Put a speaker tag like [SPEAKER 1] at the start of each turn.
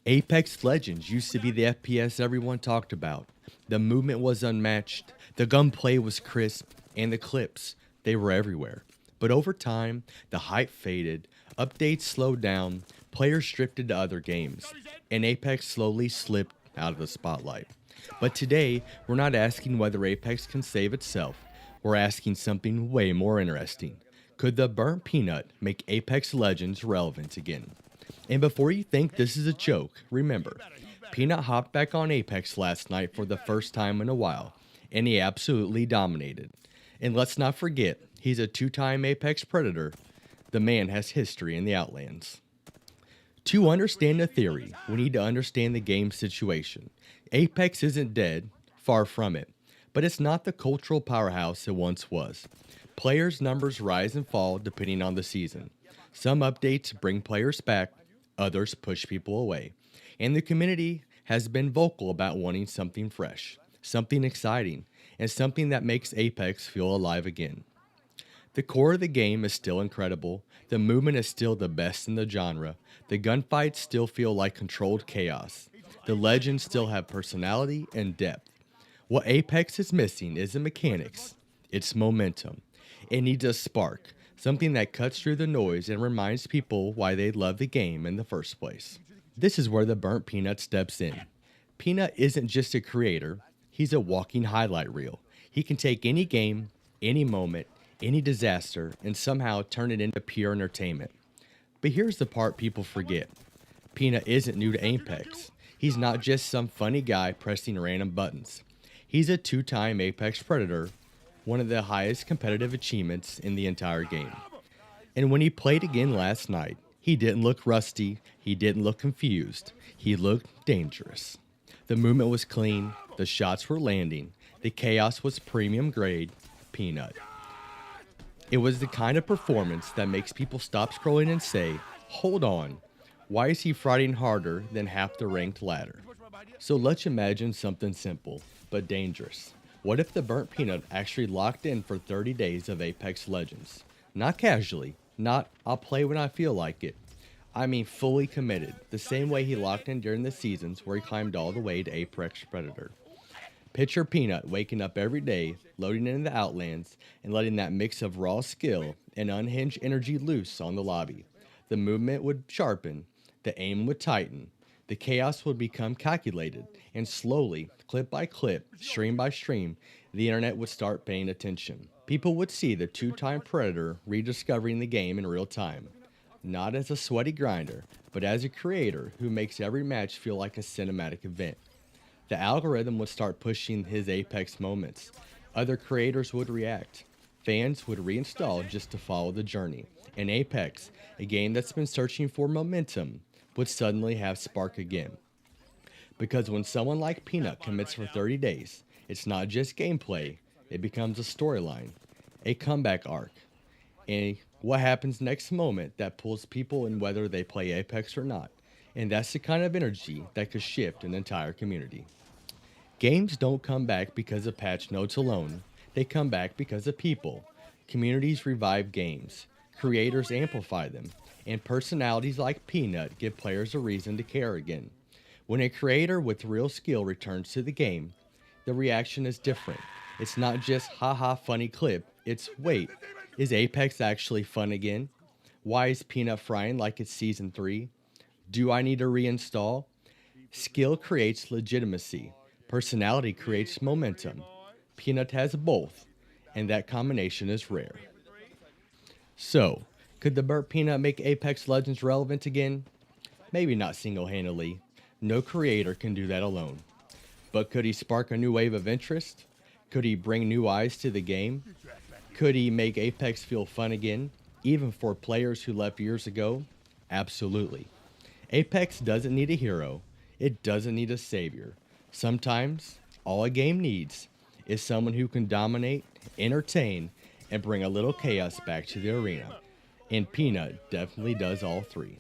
[SPEAKER 1] Apex Legends used to be the FPS everyone talked about. The movement was unmatched, the gunplay was crisp, and the clips, they were everywhere. But over time, the hype faded, updates slowed down, players drifted to other games, and Apex slowly slipped out of the spotlight. But today, we're not asking whether Apex can save itself, we're asking something way more interesting. Could the burnt peanut make Apex Legends relevant again? And before you think this is a joke, remember, Peanut hopped back on Apex last night for the first time in a while, and he absolutely dominated. And let's not forget, he's a two-time Apex Predator. The man has history in the Outlands. To understand the theory, we need to understand the game situation. Apex isn't dead, far from it, but it's not the cultural powerhouse it once was. Players' numbers rise and fall depending on the season. Some updates bring players back, others push people away. And the community has been vocal about wanting something fresh, something exciting, and something that makes Apex feel alive again. The core of the game is still incredible, the movement is still the best in the genre, the gunfights still feel like controlled chaos, the legends still have personality and depth. What Apex is missing isn't mechanics, it's momentum. It needs a spark, something that cuts through the noise and reminds people why they love the game in the first place. This is where the burnt peanut steps in. Peanut isn't just a creator, he's a walking highlight reel. He can take any game, any moment, any disaster, and somehow turn it into pure entertainment. But here's the part people forget. Peanut isn't new to Apex. He's not just some funny guy pressing random buttons. He's a two-time Apex Predator, one of the highest competitive achievements in the entire game. And when he played again last night, he didn't look rusty, he didn't look confused, he looked dangerous. The movement was clean, the shots were landing, the chaos was premium grade, Peanut. It was the kind of performance that makes people stop scrolling and say, hold on, why is he fighting harder than half the ranked ladder? So let's imagine something simple, but dangerous. What if the burnt peanut actually locked in for 30 days of Apex Legends? Not casually, not I'll play when I feel like it. I mean fully committed, the same way he locked in during the seasons where he climbed all the way to Apex Predator. Picture Peanut waking up every day, loading into the Outlands, and letting that mix of raw skill and unhinged energy loose on the lobby. The movement would sharpen, the aim would tighten, the chaos would become calculated, and slowly, clip by clip, stream by stream, the internet would start paying attention. People would see the two-time Predator rediscovering the game in real time. Not as a sweaty grinder, but as a creator who makes every match feel like a cinematic event. The algorithm would start pushing his Apex moments. Other creators would react. Fans would reinstall just to follow the journey. And Apex, a game that's been searching for momentum, would suddenly have spark again. Because when someone like Peanut commits for 30 days, it's not just gameplay, it becomes a storyline, a comeback arc, a what happens next moment that pulls people in whether they play Apex or not. And that's the kind of energy that could shift an entire community. Games don't come back because of patch notes alone, they come back because of people. Communities revive games, creators amplify them, and personalities like Peanut give players a reason to care again. When a creator with real skill returns to the game, the reaction is different. It's not just haha funny clip, it's wait, is Apex actually fun again? Why is Peanut frying like it's season 3? Do I need to reinstall? Skill creates legitimacy. Personality creates momentum. Peanut has both, and that combination is rare. So, could the burnt peanut make Apex Legends relevant again? Maybe not single-handedly. No creator can do that alone. But could he spark a new wave of interest? Could he bring new eyes to the game? Could he make Apex feel fun again, even for players who left years ago? Absolutely. Apex doesn't need a hero. It doesn't need a savior. Sometimes, all a game needs is someone who can dominate, entertain, and bring a little chaos back to the arena. And Peanut definitely does all three.